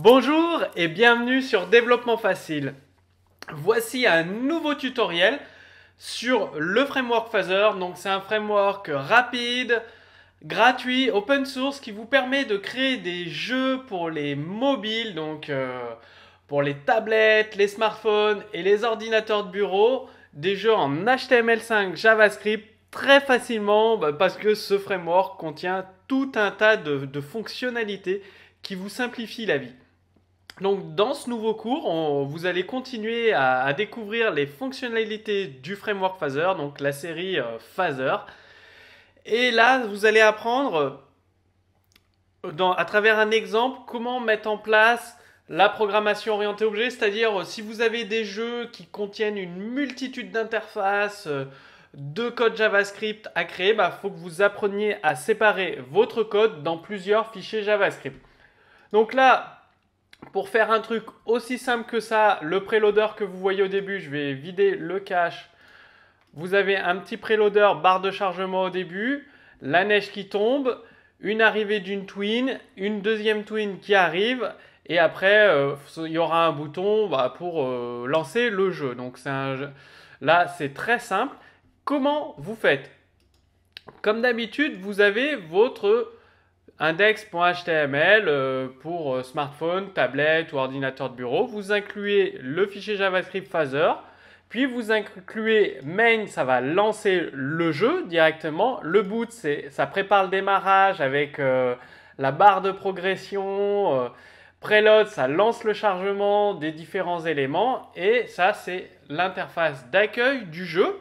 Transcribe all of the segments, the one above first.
Bonjour et bienvenue sur Développement Facile. Voici un nouveau tutoriel sur le framework Phaser. Donc c'est un framework rapide, gratuit, open source qui vous permet de créer des jeux pour les mobiles, donc pour les tablettes, les smartphones et les ordinateurs de bureau, des jeux en HTML5, JavaScript très facilement parce que ce framework contient tout un tas de fonctionnalités qui vous simplifient la vie. Donc dans ce nouveau cours, vous allez continuer à découvrir les fonctionnalités du framework Phaser, donc la série Phaser. Et là, vous allez apprendre à travers un exemple comment mettre en place la programmation orientée objet, c'est-à-dire si vous avez des jeux qui contiennent une multitude d'interfaces, de code JavaScript à créer, il faut que vous appreniez à séparer votre code dans plusieurs fichiers JavaScript. Donc là, pour faire un truc aussi simple que ça, le préloader que vous voyez au début, je vais vider le cache. Vous avez un petit préloader, barre de chargement au début, la neige qui tombe, une arrivée d'une twin, une deuxième twin qui arrive, et après, il y aura un bouton pour lancer le jeu. Donc là, c'est très simple. Comment vous faites? Comme d'habitude, vous avez votre index.html pour smartphone, tablette ou ordinateur de bureau. Vous incluez le fichier JavaScript Phaser, puis vous incluez main, ça va lancer le jeu directement. Le boot, ça prépare le démarrage avec la barre de progression. Preload, ça lance le chargement des différents éléments. Et ça, c'est l'interface d'accueil du jeu.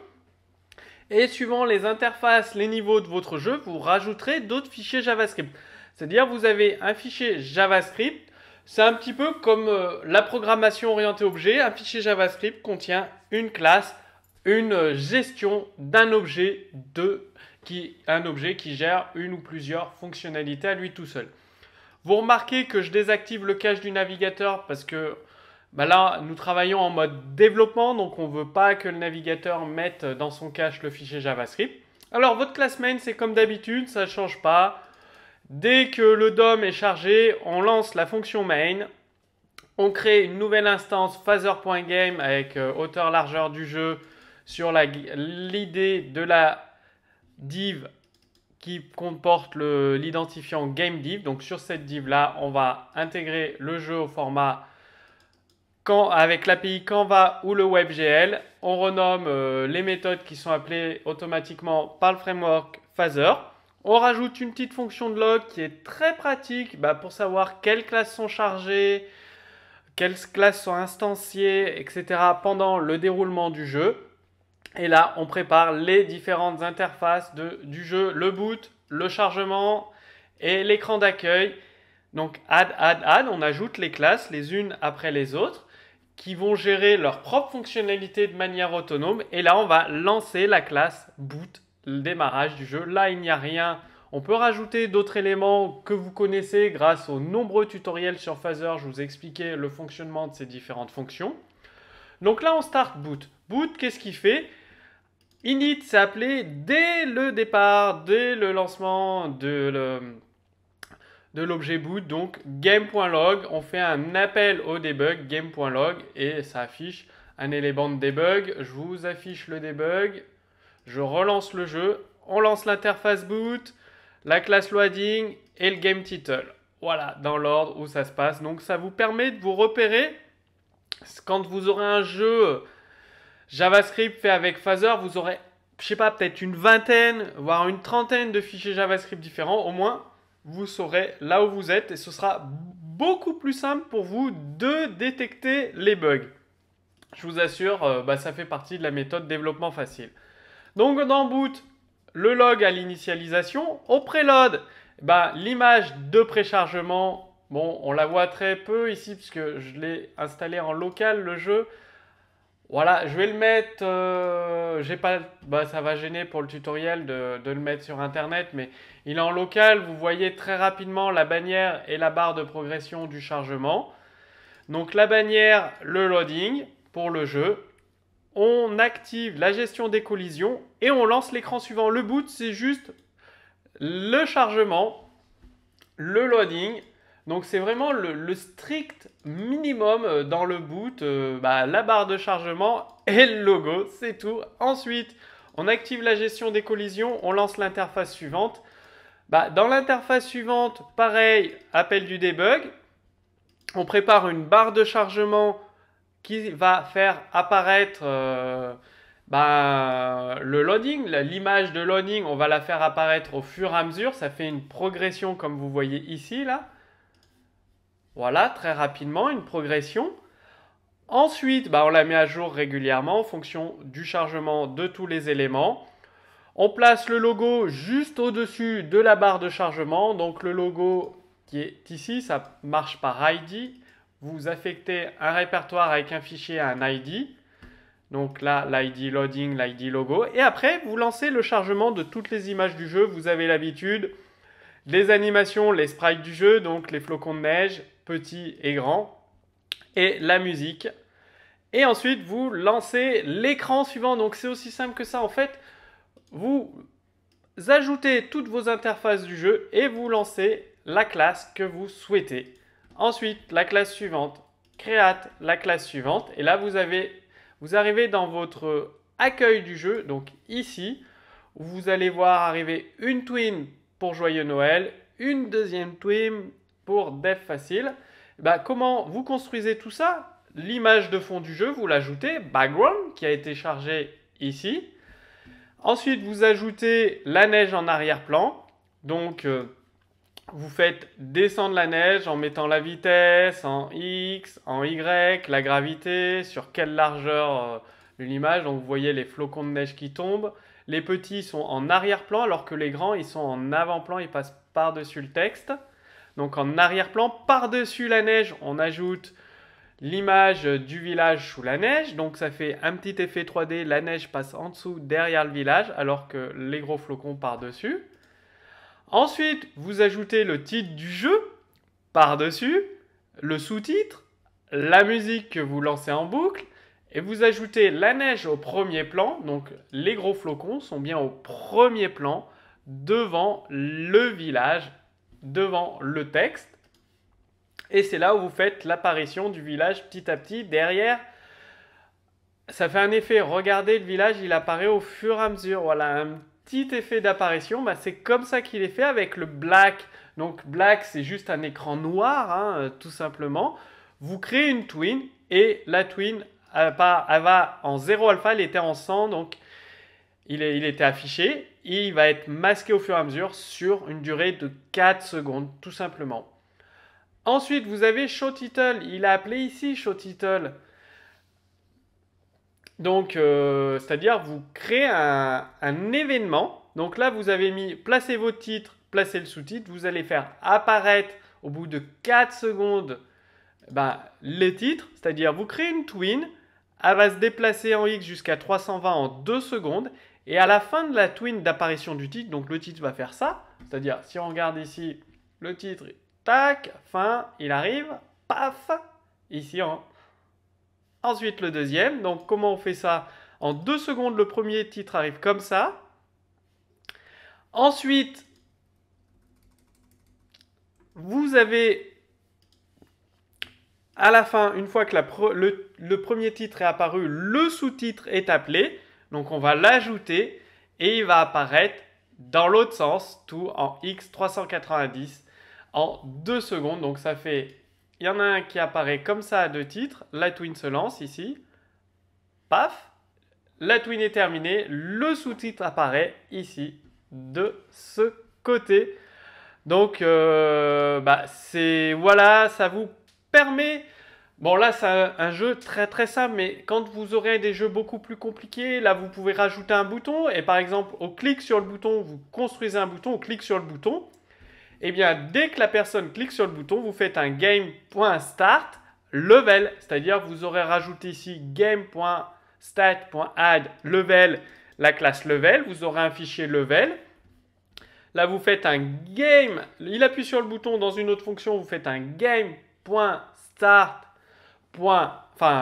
Et suivant les interfaces, les niveaux de votre jeu, vous rajouterez d'autres fichiers JavaScript. C'est-à-dire vous avez un fichier JavaScript, c'est un petit peu comme la programmation orientée objet. Un fichier JavaScript contient une classe, une gestion d'un objet, un objet qui gère une ou plusieurs fonctionnalités à lui tout seul. Vous remarquez que je désactive le cache du navigateur parce que là, nous travaillons en mode développement, donc on ne veut pas que le navigateur mette dans son cache le fichier JavaScript. Alors, votre classe main, c'est comme d'habitude, ça ne change pas. Dès que le DOM est chargé, on lance la fonction main. On crée une nouvelle instance phaser.game avec hauteur, largeur du jeu sur l'idée de la div qui comporte l'identifiant GameDiv. Donc, sur cette div-là, on va intégrer le jeu au format avec l'API Canva ou le WebGL. On renomme les méthodes qui sont appelées automatiquement par le framework Phaser. On rajoute une petite fonction de log qui est très pratique pour savoir quelles classes sont chargées, quelles classes sont instanciées, etc. pendant le déroulement du jeu. Et là, on prépare les différentes interfaces du jeu, le boot, le chargement et l'écran d'accueil. Donc add, on ajoute les classes les unes après les autres qui vont gérer leurs propres fonctionnalités de manière autonome. Et là, on va lancer la classe boot, le démarrage du jeu. Là, il n'y a rien. On peut rajouter d'autres éléments que vous connaissez grâce aux nombreux tutoriels sur Phaser. Je vous ai expliqué le fonctionnement de ces différentes fonctions. Donc là, on start boot. Boot, qu'est-ce qu'il fait? Init, c'est appelé dès le départ, dès le lancement de l'objet boot, donc game.log, on fait un appel au debug game.log et ça affiche un élément de debug. Je vous affiche le debug, je relance le jeu, on lance l'interface boot, la classe loading et le game title. Voilà, dans l'ordre où ça se passe. Donc ça vous permet de vous repérer quand vous aurez un jeu JavaScript fait avec Phaser, vous aurez, je sais pas, peut-être une vingtaine, voire une trentaine de fichiers JavaScript différents. Au moins, vous saurez là où vous êtes et ce sera beaucoup plus simple pour vous de détecter les bugs. Je vous assure, ça fait partie de la méthode développement facile. Donc dans boot, le log à l'initialisation. Au preload, l'image de préchargement, bon, on la voit très peu ici puisque je l'ai installé en local le jeu. Voilà, je vais le mettre, ça va gêner pour le tutoriel de le mettre sur internet, mais il est en local, vous voyez très rapidement la bannière et la barre de progression du chargement. Donc la bannière, le loading pour le jeu. On active la gestion des collisions et on lance l'écran suivant. Le boot, c'est juste le chargement, le loading. Donc c'est vraiment le strict minimum dans le boot, la barre de chargement et le logo, c'est tout. Ensuite, on active la gestion des collisions, on lance l'interface suivante. Dans l'interface suivante, pareil, appel du debug. On prépare une barre de chargement qui va faire apparaître le loading. L'image de loading, on va la faire apparaître au fur et à mesure. Ça fait une progression comme vous voyez ici, là. Voilà, très rapidement, une progression. Ensuite, on la met à jour régulièrement en fonction du chargement de tous les éléments. On place le logo juste au-dessus de la barre de chargement. Donc le logo qui est ici, ça marche par ID. Vous affectez un répertoire avec un fichier à un ID. Donc là, l'ID loading, l'ID logo. Et après, vous lancez le chargement de toutes les images du jeu. Vous avez l'habitude. Les animations, les sprites du jeu, donc les flocons de neige, petits et grands. Et la musique. Et ensuite, vous lancez l'écran suivant. Donc c'est aussi simple que ça. En fait, vous ajoutez toutes vos interfaces du jeu et vous lancez la classe que vous souhaitez. Ensuite, la classe suivante, create la classe suivante. Et là, vous arrivez dans votre accueil du jeu, donc ici, où vous allez voir arriver une twin pour Joyeux Noël, une deuxième twin pour Dev Facile. Comment vous construisez tout ça? L'image de fond du jeu, vous l'ajoutez, background, qui a été chargé ici. Ensuite, vous ajoutez la neige en arrière-plan. Donc, vous faites descendre la neige en mettant la vitesse en X, en Y, la gravité, sur quelle largeur de l'image. Donc, vous voyez les flocons de neige qui tombent. Les petits sont en arrière-plan, alors que les grands, ils sont en avant-plan, ils passent par-dessus le texte. Donc, en arrière-plan, par-dessus la neige, on ajoute l'image du village sous la neige. Donc, ça fait un petit effet 3D. La neige passe en dessous, derrière le village, alors que les gros flocons par-dessus. Ensuite, vous ajoutez le titre du jeu par-dessus, le sous-titre, la musique que vous lancez en boucle, et vous ajoutez la neige au premier plan. Donc, les gros flocons sont bien au premier plan, devant le village, devant le texte. Et c'est là où vous faites l'apparition du village petit à petit derrière. Ça fait un effet, regardez, le village, il apparaît au fur et à mesure. Voilà, un petit effet d'apparition. C'est comme ça qu'il est fait avec le black. Donc black, c'est juste un écran noir, tout simplement. Vous créez une twin et la twin, elle va en 0 alpha, elle était en 100, donc il était affiché. Et il va être masqué au fur et à mesure sur une durée de 4 secondes, tout simplement. Ensuite, vous avez ShowTitle. Il a appelé ici ShowTitle. Donc, c'est-à-dire, vous créez un événement. Donc là, vous avez mis placez votre titre, placez le sous-titre. Vous allez faire apparaître au bout de 4 secondes les titres. C'est-à-dire, vous créez une twin. Elle va se déplacer en X jusqu'à 320 en 2 secondes. Et à la fin de la twin d'apparition du titre, donc le titre va faire ça. C'est-à-dire, si on regarde ici, le titre, tac, fin, il arrive, paf, ici. Ensuite, le deuxième. Donc, comment on fait ça? En 2 secondes, le premier titre arrive comme ça. Ensuite, vous avez à la fin, une fois que le premier titre est apparu, le sous-titre est appelé. Donc, on va l'ajouter et il va apparaître dans l'autre sens, tout en X 390 en 2 secondes. Donc, ça fait... Il y en a un qui apparaît comme ça à 2 titres. La twin se lance ici. Paf. La twin est terminée. Le sous-titre apparaît ici de ce côté. Donc, voilà, ça vous permet... Bon, là, c'est un jeu très très simple, mais quand vous aurez des jeux beaucoup plus compliqués, là, vous pouvez rajouter un bouton. Et par exemple, au clic sur le bouton, vous construisez un bouton, au clic sur le bouton. Eh bien, dès que la personne clique sur le bouton, vous faites un game.start level. C'est-à-dire, vous aurez rajouté ici game.stat.add level, la classe level. Vous aurez un fichier level. Là, vous faites un game. Il appuie sur le bouton dans une autre fonction. Vous faites un game.start.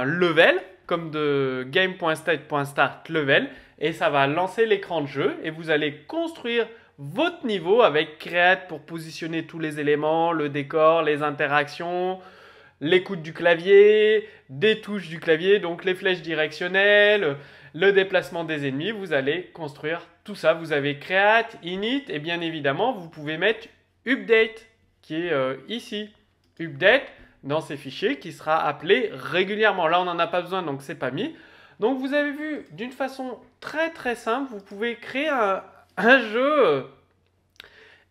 Level, comme de game.stat.start level. Et ça va lancer l'écran de jeu. Et vous allez construire votre niveau avec Create pour positionner tous les éléments, le décor, les interactions, l'écoute du clavier, des touches du clavier, donc les flèches directionnelles, le déplacement des ennemis. Vous allez construire tout ça. Vous avez Create, Init et bien évidemment, vous pouvez mettre Update qui est ici. Update dans ces fichiers qui sera appelé régulièrement. Là, on n'en a pas besoin, donc c'est pas mis. Donc, vous avez vu, d'une façon très très simple, vous pouvez créer un jeu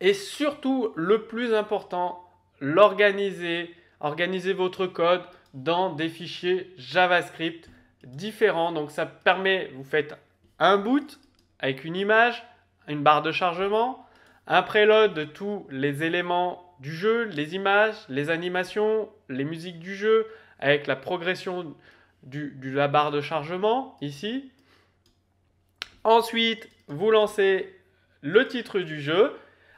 et surtout, le plus important, l'organiser. Organisez votre code dans des fichiers JavaScript différents. Donc, ça permet, vous faites un boot avec une image, une barre de chargement, un preload de tous les éléments du jeu, les images, les animations, les musiques du jeu, avec la progression de la barre de chargement, ici. Ensuite, vous lancez le titre du jeu,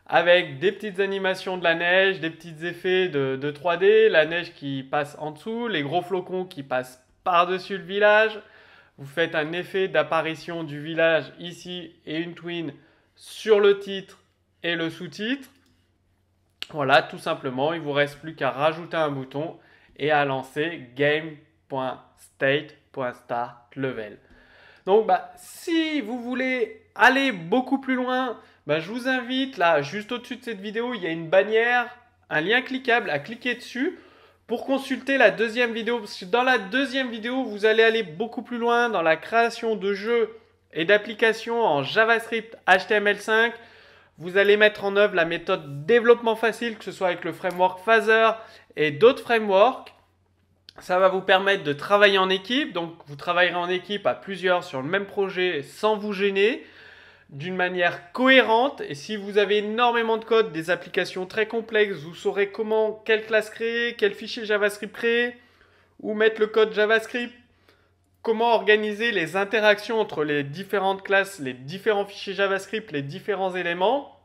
avec des petites animations de la neige, des petits effets de 3D, la neige qui passe en dessous, les gros flocons qui passent par-dessus le village. Vous faites un effet d'apparition du village ici et une twin sur le titre et le sous-titre. Voilà, tout simplement, il ne vous reste plus qu'à rajouter un bouton et à lancer game.state.startLevel. Donc, si vous voulez aller beaucoup plus loin, je vous invite, là, juste au-dessus de cette vidéo, il y a une bannière, un lien cliquable à cliquer dessus pour consulter la deuxième vidéo. Parce que dans la deuxième vidéo, vous allez aller beaucoup plus loin dans la création de jeux et d'applications en JavaScript HTML5. Vous allez mettre en œuvre la méthode développement facile, que ce soit avec le framework Phaser et d'autres frameworks. Ça va vous permettre de travailler en équipe. Donc, vous travaillerez en équipe à plusieurs sur le même projet sans vous gêner, d'une manière cohérente. Et si vous avez énormément de code, des applications très complexes, vous saurez quelle classe créer, quel fichier JavaScript créer, où mettre le code JavaScript, comment organiser les interactions entre les différentes classes, les différents fichiers JavaScript, les différents éléments.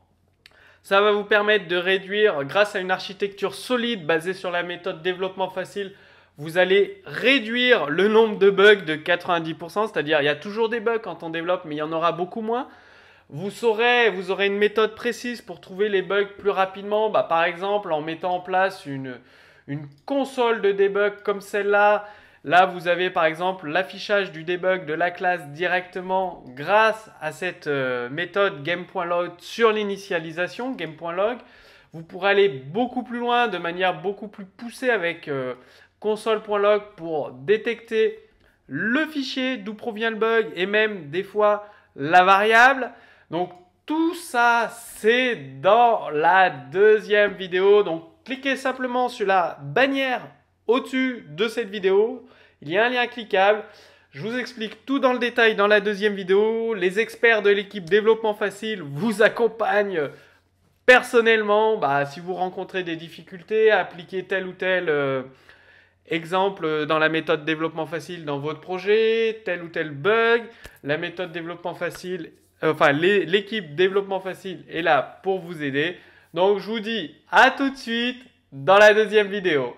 Ça va vous permettre de réduire, grâce à une architecture solide basée sur la méthode développement facile, vous allez réduire le nombre de bugs de 90%, c'est-à-dire il y a toujours des bugs quand on développe, mais il y en aura beaucoup moins. Vous aurez une méthode précise pour trouver les bugs plus rapidement, par exemple en mettant en place une console de debug comme celle-là. Là, vous avez par exemple l'affichage du debug de la classe directement grâce à cette méthode game.log sur l'initialisation, game.log. Vous pourrez aller beaucoup plus loin, de manière beaucoup plus poussée avec console.log pour détecter le fichier d'où provient le bug et même des fois la variable. Donc tout ça, c'est dans la deuxième vidéo. Donc cliquez simplement sur la bannière au-dessus de cette vidéo. Il y a un lien cliquable. Je vous explique tout dans le détail dans la deuxième vidéo. Les experts de l'équipe développement facile vous accompagnent personnellement. Si vous rencontrez des difficultés à appliquer tel ou tel exemple dans la méthode développement facile dans votre projet, tel ou tel bug, la méthode développement facile, l'équipe développement facile est là pour vous aider. Donc je vous dis à tout de suite dans la deuxième vidéo.